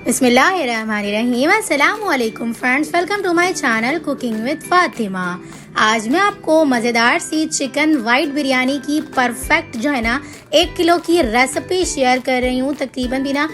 बिस्मिल्लाहिर्रहमानिर्रहीम। अस्सलाम वालेकुम friends, welcome to my channel cooking with Fatima. आज मैं आपको मज़ेदार सी चिकन वाइट बिरयानी की परफेक्ट जो है ना 1 किलो की रेसिपी शेयर कर रही हूँ। तकरीबन भी ना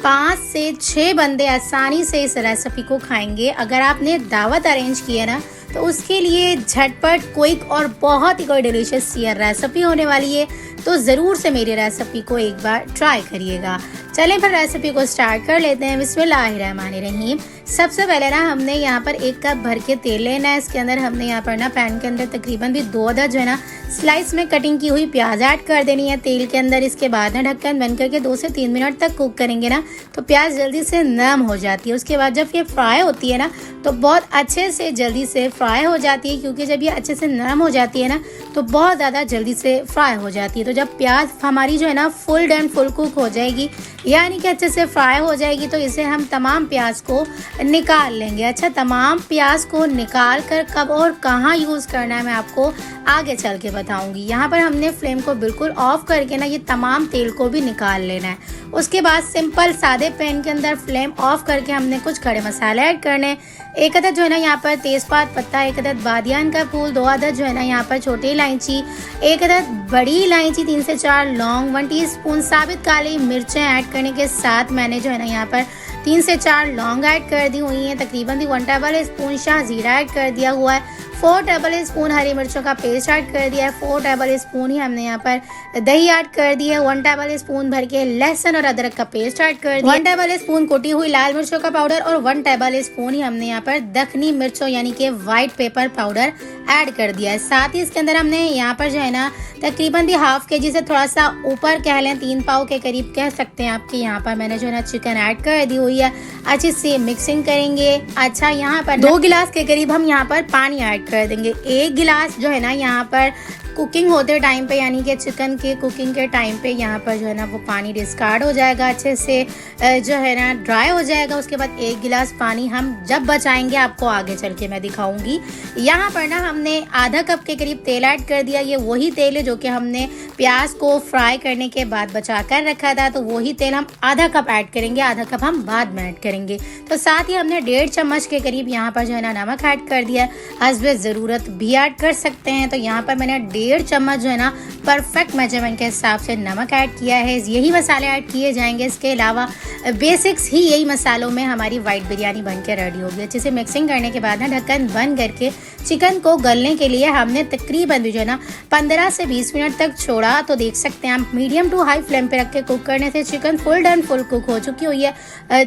5 से 6 बंदे आसानी से इस रेसिपी को खाएंगे। अगर आपने दावत अरेंज की है ना तो उसके लिए झटपट क्विक और बहुत ही कोई डिलीशियस ये रेसिपी होने वाली है, तो ज़रूर से मेरी रेसिपी को एक बार ट्राई करिएगा। चलें फिर रेसिपी को स्टार्ट कर लेते हैं। बिस्मिल्लाहिर्रहमानिर्रहीम। सबसे पहले ना हमने यहाँ पर 1 कप भर के तेल लेना है। इसके अंदर हमने यहाँ पर ना पैन के अंदर तकरीबन भी 2 अदद जो है ना स्लाइस में कटिंग की हुई प्याज ऐड कर देनी है तेल के अंदर। इसके बाद ना ढक्कन बंद करके 2 से 3 मिनट तक कुक करेंगे ना तो प्याज जल्दी से नरम हो जाती है। उसके बाद जब ये फ्राई होती है ना तो बहुत अच्छे से जल्दी से फ्राई हो जाती है, क्योंकि जब ये अच्छे से नरम हो जाती है ना तो बहुत ज़्यादा जल्दी से फ्राई हो जाती है। तो जब प्याज हमारी जो है ना फुल एंड फुल कुक हो जाएगी, यानी कि अच्छे से फ्राई हो जाएगी, तो इसे हम तमाम प्याज को निकाल लेंगे। अच्छा, तमाम प्याज को निकाल कर कब और कहाँ यूज़ करना है मैं आपको आगे चल के बताऊंगी। यहाँ पर हमने फ्लेम को बिल्कुल ऑफ करके ना ये तमाम तेल को भी निकाल लेना है। उसके बाद सिंपल सादे पैन के अंदर फ्लेम ऑफ करके हमने कुछ खड़े मसाले ऐड करने। 1 अदद जो है ना यहाँ पर तेज़पात पत्ता, 1 अदद बादियान का फूल, 2 अदद जो है ना यहाँ पर छोटी इलायची, 1 अदद बड़ी इलायची, 3 से 4 लौंग, 1 टीस्पून साबित काली मिर्चें ऐड करने के साथ मैंने जो है ना यहाँ पर 3 से 4 लौंग ऐड कर दी हुई हैं। तकरीबन 1 टेबल स्पून शाह जीरा ऐड कर दिया हुआ है। 4 टेबल स्पून हरी मिर्चों का पेस्ट ऐड कर दिया है। 4 टेबल स्पून ही हमने यहाँ पर दही ऐड कर दी है। 1 टेबल स्पून भर के लहसुन और अदरक का पेस्ट ऐड कर दिया। 1 टेबल स्पून कुटी हुई लाल मिर्चों का पाउडर और 1 टेबल स्पून ही हमने यहाँ पर दखनी मिर्चों यानी कि व्हाइट पेपर पाउडर ऐड कर दिया है। साथ ही इसके अंदर हमने यहाँ पर जो है ना तकरीबन भी ½ kg से थोड़ा सा ऊपर कह लें 3 पाव के करीब कह सकते हैं आपके, यहाँ पर मैंने जो है ना चिकन ऐड कर दी हुई है। अच्छे से मिक्सिंग करेंगे। अच्छा, यहाँ पर 2 गिलास के करीब हम यहाँ पर पानी ऐड कर देंगे। 1 गिलास जो है ना यहाँ पर कुकिंग होते टाइम पे यानी कि चिकन के कुकिंग के टाइम पे यहाँ पर जो है ना वो पानी डिस्कार्ड हो जाएगा, अच्छे से जो है ना ड्राई हो जाएगा। उसके बाद 1 गिलास पानी हम जब बचाएंगे आपको आगे चल के मैं दिखाऊंगी। यहाँ पर ना हमने ½ कप के करीब तेल ऐड कर दिया। ये वही तेल है जो कि हमने प्याज को फ्राई करने के बाद बचा कर रखा था, तो वही तेल हम ½ कप ऐड करेंगे, ½ कप हम बाद में ऐड करेंगे। तो साथ ही हमने 1.5 चम्मच के करीब यहाँ पर जो है ना नमक ऐड कर दिया। हस्बे ज़रूरत भी ऐड कर सकते हैं। तो यहाँ पर मैंने 1.5 चम्मच जो है ना परफेक्ट मेजरमेंट के हिसाब से नमक ऐड किया है। यही मसाले ऐड किए जाएंगे। इसके अलावा बेसिक्स ही यही मसालों में हमारी वाइट बिरयानी बन के रेडी होगी। अच्छे से मिक्सिंग करने के बाद ना ढक्कन बंद करके चिकन को गलने के लिए हमने तकरीबन भी जो है ना 15 से 20 मिनट तक छोड़ा। तो देख सकते हैं आप मीडियम टू हाई फ्लेम पे रख के कुक करने से chicken full and full cook हो चुकी हुई है।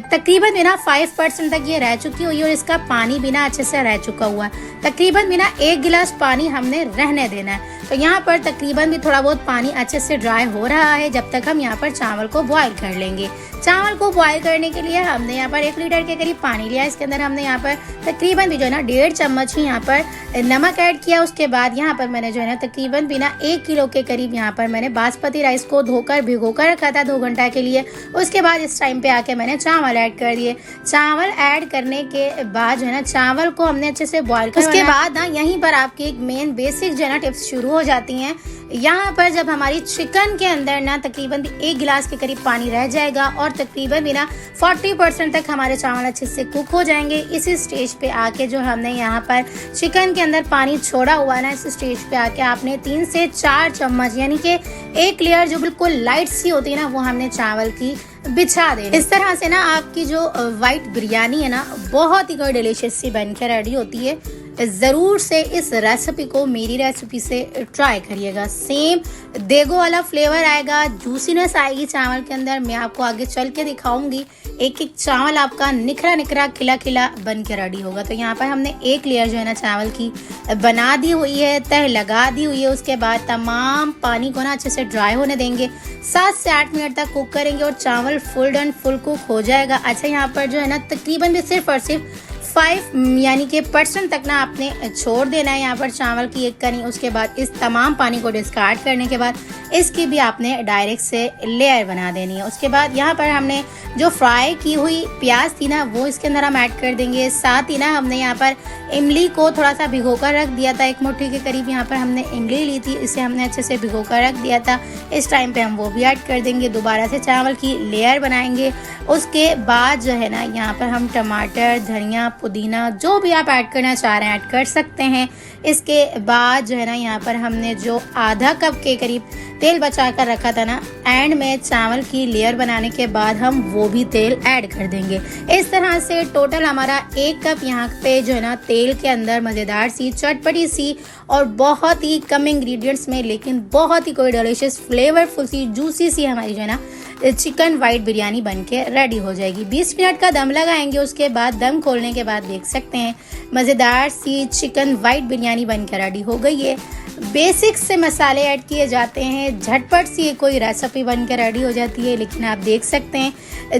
तकरीबन बिना 5% तक ये रह चुकी हुई है और इसका पानी बिना अच्छे से रह चुका हुआ है। तकरीबन बिना 1 गिलास पानी हमने रहने देना है। तो यहाँ पर तकरीबन भी थोड़ा बहुत पानी अच्छे से ड्राई हो रहा है, जब तक हम यहाँ पर चावल को बॉईल कर लेंगे। चावल को बॉईल करने के लिए हमने यहाँ पर 1 लीटर के करीब पानी लिया। इसके अंदर हमने यहाँ पर तकरीबन भी जो है ना 1.5 चम्मच ही यहाँ पर नमक ऐड किया। उसके बाद यहाँ पर मैंने जो है ना तकरीबन बिना 1 किलो के करीब यहाँ पर मैंने बासमती राइस को धोकर भिगोकर रखा था 2 घंटा के लिए। उसके बाद इस टाइम पे आके मैंने चावल ऐड कर दिए। चावल ऐड करने के बाद जो है ना चावल को हमने अच्छे से बॉईल कर, उसके बाद ना यहीं पर आपकी एक मेन बेसिक जो है ना टिप्स शुरू हो जाती हैं। यहाँ पर जब हमारी चिकन के अंदर ना तकरीबन 1 गिलास के करीब पानी रह जाएगा और तकरीबन भी ना 40% तक हमारे चावल अच्छे से कुक हो जाएंगे। इसी स्टेज पे आके जो हमने यहाँ पर चिकन के अंदर पानी छोड़ा हुआ है ना, इस स्टेज पे आके आपने 3 से 4 चम्मच यानी कि 1 लेयर जो बिल्कुल लाइट सी होती है ना वो हमने चावल की बिछा दे। इस तरह से ना आपकी जो वाइट बिरयानी है ना बहुत ही कोई डिलीशियस सी बन के रेडी होती है। ज़रूर से इस रेसिपी को मेरी रेसिपी से ट्राई करिएगा। सेम देगो वाला फ्लेवर आएगा, जूसीनेस आएगी चावल के अंदर। मैं आपको आगे चल के दिखाऊंगी। एक एक चावल आपका निखरा निखरा खिला खिला बन के रेडी होगा। तो यहाँ पर हमने 1 लेयर जो है ना चावल की बना दी हुई है, तह लगा दी हुई है। उसके बाद तमाम पानी को ना अच्छे से ड्राई होने देंगे। 7 से 8 मिनट तक कुक करेंगे और चावल फुल एंड फुल कुक हो जाएगा। अच्छा, यहाँ पर जो है ना तकरीबन भी सिर्फ और सिर्फ 5 यानी कि % तक ना आपने छोड़ देना है यहाँ पर चावल की एक कनी। उसके बाद इस तमाम पानी को डिस्कार्ड करने के बाद इसकी भी आपने डायरेक्ट से लेयर बना देनी है। उसके बाद यहाँ पर हमने जो फ्राई की हुई प्याज थी ना वो इसके अंदर हम ऐड कर देंगे। साथ ही ना हमने यहाँ पर इमली को थोड़ा सा भिगो कर रख दिया था, 1 मुट्ठी के करीब यहाँ पर हमने इमली ली थी, इसे हमने अच्छे से भिगो कर रख दिया था। इस टाइम पे हम वो भी ऐड कर देंगे। दोबारा से चावल की लेयर बनाएंगे। उसके बाद जो है ना यहाँ पर हम टमाटर, धनिया, पुदीना जो भी आप ऐड करना चाह रहे हैं ऐड कर सकते हैं। इसके बाद जो है ना यहाँ पर हमने जो आधा कप के करीब तेल बचा कर रखा था ना, एंड में चावल की लेयर बनाने के बाद हम वो भी तेल ऐड कर देंगे। इस तरह से टोटल हमारा 1 कप यहाँ पे जो है ना तेल के अंदर मज़ेदार सी, चटपटी सी और बहुत ही कम इंग्रेडिएंट्स में लेकिन बहुत ही कोई डिलीशियस फ्लेवरफुल सी, जूसी सी हमारी जो है ना चिकन वाइट बिरयानी बनके रेडी हो जाएगी। 20 मिनट का दम लगाएंगे। उसके बाद दम खोलने के बाद देख सकते हैं मज़ेदार सी चिकन वाइट बिरयानी बनके रेडी हो गई है। बेसिक से मसाले ऐड किए जाते हैं, झटपट सी कोई रेसिपी बनकर रेडी हो जाती है। लेकिन आप देख सकते हैं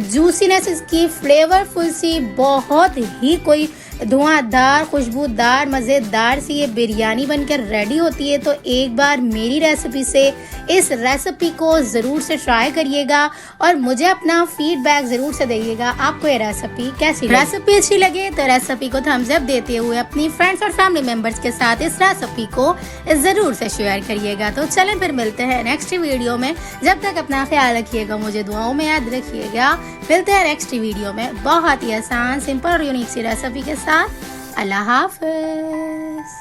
जूसीनेस इसकी, फ्लेवरफुल सी, बहुत ही कोई धुआंधार, खुशबूदार, मज़ेदार सी ये बिरयानी बनकर रेडी होती है। तो एक बार मेरी रेसिपी से इस रेसिपी को ज़रूर से ट्राई करिएगा और मुझे अपना फीडबैक ज़रूर से दीजिएगा आपको ये रेसिपी कैसी लगी। रेसिपी अच्छी लगे तो रेसिपी को थम्स अप देते हुए अपनी फ्रेंड्स और फैमिली मेम्बर्स के साथ इस रेसिपी को ज़रूर से शेयर करिएगा। तो चलें फिर मिलते हैं नेक्स्ट वीडियो में। जब तक अपना ख्याल रखिएगा, मुझे दुआओं में याद रखिएगा। मिलते हैं नेक्स्ट वीडियो में बहुत ही आसान, सिंपल और यूनिक सी रेसिपी के साथ। अल्लाह हाफ़िज़।